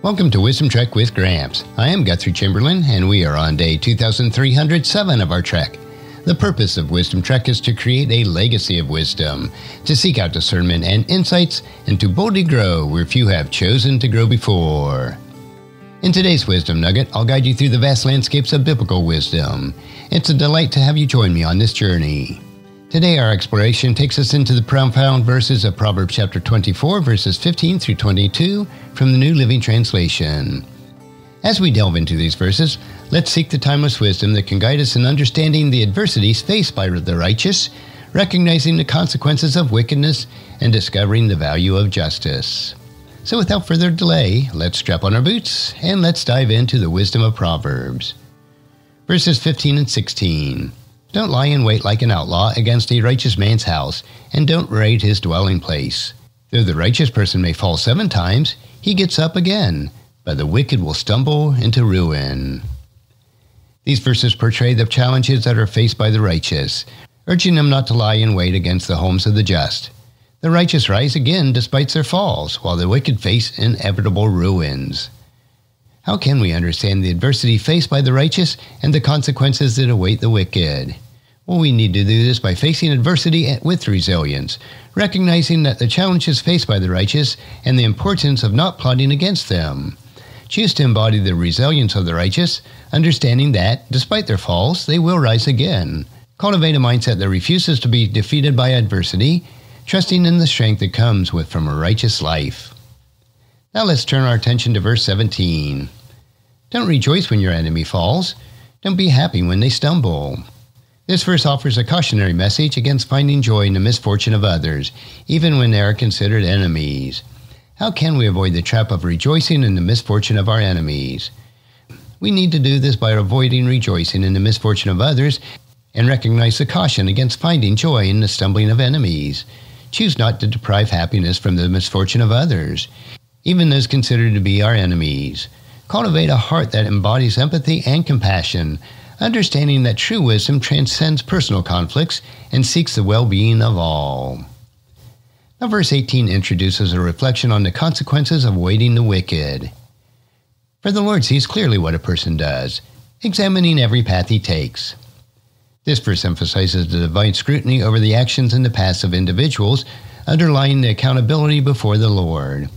Welcome to Wisdom Trek with Gramps. I am Guthrie Chamberlain, and we are on day 2307 of our trek. The purpose of Wisdom Trek is to create a legacy of wisdom, to seek out discernment and insights, and to boldly grow where few have chosen to grow before. In today's Wisdom Nugget, I'll guide you through the vast landscapes of biblical wisdom. It's a delight to have you join me on this journey. Today, our exploration takes us into the profound verses of Proverbs chapter 24, verses 15 through 22 from the New Living Translation. As we delve into these verses, let's seek the timeless wisdom that can guide us in understanding the adversities faced by the righteous, recognizing the consequences of wickedness, and discovering the value of justice. So without further delay, let's strap on our boots and let's dive into the wisdom of Proverbs. Verses 15 and 16. Don't lie in wait like an outlaw against a righteous man's house, and don't raid his dwelling place. Though the righteous person may fall 7 times, he gets up again, but the wicked will stumble into ruin. These verses portray the challenges that are faced by the righteous, urging them not to lie in wait against the homes of the just. The righteous rise again despite their falls, while the wicked face inevitable ruins. How can we understand the adversity faced by the righteous and the consequences that await the wicked? Well, we need to do this by facing adversity with resilience, recognizing that the challenges faced by the righteous and the importance of not plotting against them. Choose to embody the resilience of the righteous, understanding that, despite their falls, they will rise again. Cultivate a mindset that refuses to be defeated by adversity, trusting in the strength that comes from a righteous life. Now let's turn our attention to verse 17. Don't rejoice when your enemy falls. Don't be happy when they stumble. This verse offers a cautionary message against finding joy in the misfortune of others, even when they are considered enemies. How can we avoid the trap of rejoicing in the misfortune of our enemies? We need to do this by avoiding rejoicing in the misfortune of others and recognize the caution against finding joy in the stumbling of enemies. Choose not to deprive happiness from the misfortune of others, even those considered to be our enemies. Cultivate a heart that embodies empathy and compassion, understanding that true wisdom transcends personal conflicts and seeks the well-being of all. Now, verse 18 introduces a reflection on the consequences of awaiting the wicked. For the Lord sees clearly what a person does, examining every path he takes. This verse emphasizes the divine scrutiny over the actions and the paths of individuals, underlying the accountability before the Lord.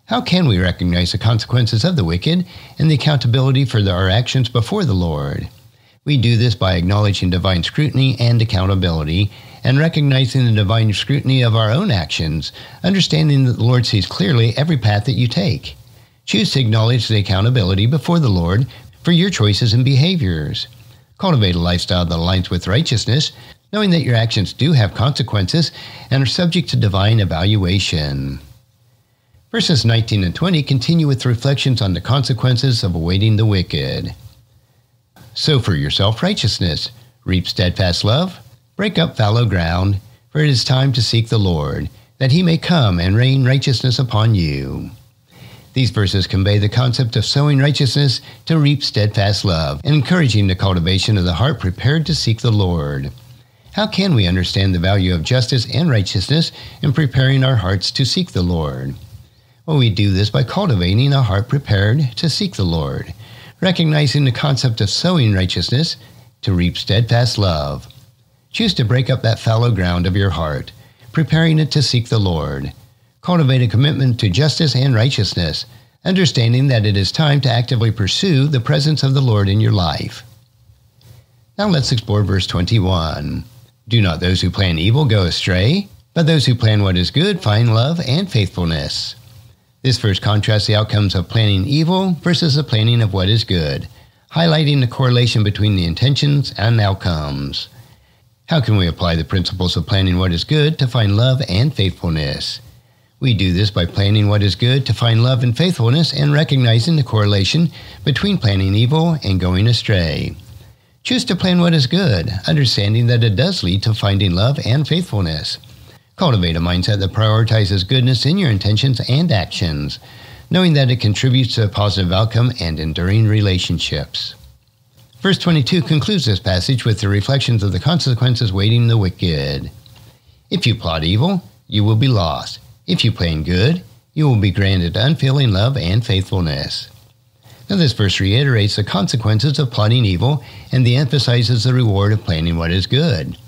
How can we recognize the consequences of the wicked and the accountability for our actions before the Lord? We do this by acknowledging divine scrutiny and accountability and recognizing the divine scrutiny of our own actions, understanding that the Lord sees clearly every path that you take. Choose to acknowledge the accountability before the Lord for your choices and behaviors. Cultivate a lifestyle that aligns with righteousness, knowing that your actions do have consequences and are subject to divine evaluation. Verses 19 and 20 continue with reflections on the consequences of awaiting the wicked. Sow for yourself righteousness, reap steadfast love, break up fallow ground, for it is time to seek the Lord, that he may come and rain righteousness upon you. These verses convey the concept of sowing righteousness to reap steadfast love, and encouraging the cultivation of the heart prepared to seek the Lord. How can we understand the value of justice and righteousness in preparing our hearts to seek the Lord? Well, we do this by cultivating a heart prepared to seek the Lord, recognizing the concept of sowing righteousness to reap steadfast love. Choose to break up that fallow ground of your heart, preparing it to seek the Lord. Cultivate a commitment to justice and righteousness, understanding that it is time to actively pursue the presence of the Lord in your life. Now let's explore verse 21. Do not those who plan evil go astray, but those who plan what is good find love and faithfulness. This verse contrasts the outcomes of planning evil versus the planning of what is good, highlighting the correlation between the intentions and outcomes. How can we apply the principles of planning what is good to find love and faithfulness? We do this by planning what is good to find love and faithfulness and recognizing the correlation between planning evil and going astray. Choose to plan what is good, understanding that it does lead to finding love and faithfulness. Cultivate a mindset that prioritizes goodness in your intentions and actions, knowing that it contributes to a positive outcome and enduring relationships. Verse 22 concludes this passage with the reflections of the consequences waiting the wicked. If you plot evil, you will be lost. If you plan good, You will be granted unfailing love and faithfulness. Now, this verse reiterates the consequences of plotting evil and emphasizes the reward of planning what is good.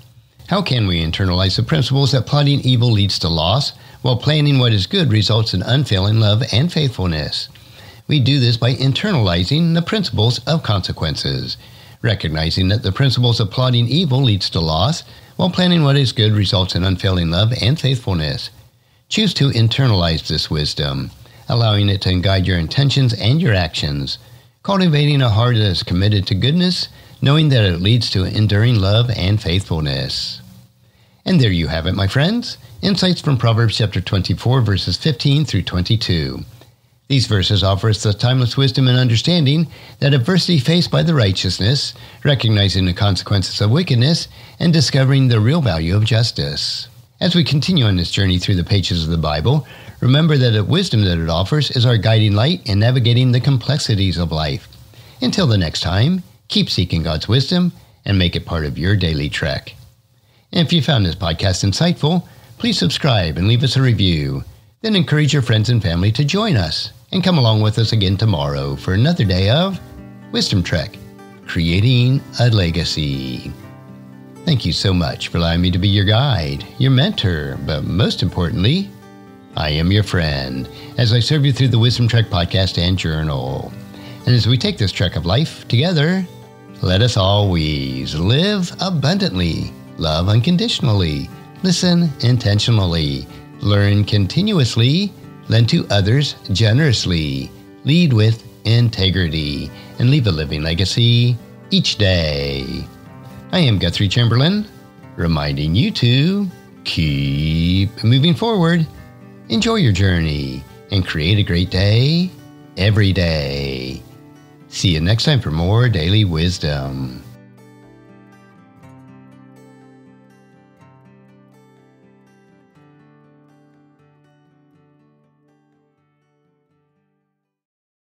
How can we internalize the principles that plotting evil leads to loss, while planning what is good results in unfailing love and faithfulness? We do this by internalizing the principles of consequences, recognizing that the principles of plotting evil leads to loss, while planning what is good results in unfailing love and faithfulness. Choose to internalize this wisdom, allowing it to guide your intentions and your actions, cultivating a heart that is committed to goodness, knowing that it leads to enduring love and faithfulness. And there you have it, my friends. Insights from Proverbs chapter 24, verses 15 through 22. These verses offer us the timeless wisdom and understanding that adversity faced by the righteousness, recognizing the consequences of wickedness, and discovering the real value of justice. As we continue on this journey through the pages of the Bible, remember that the wisdom that it offers is our guiding light in navigating the complexities of life. Until the next time, keep seeking God's wisdom and make it part of your daily trek. And if you found this podcast insightful, please subscribe and leave us a review. Then encourage your friends and family to join us and come along with us again tomorrow for another day of Wisdom Trek, Creating a Legacy. Thank you so much for allowing me to be your guide, your mentor, but most importantly, I am your friend as I serve you through the Wisdom Trek podcast and journal. And as we take this trek of life together, let us always live abundantly, love unconditionally, listen intentionally, learn continuously, lend to others generously, lead with integrity, and leave a living legacy each day. I am Guthrie Chamberlain, reminding you to keep moving forward, enjoy your journey, and create a great day every day. See you next time for more daily wisdom.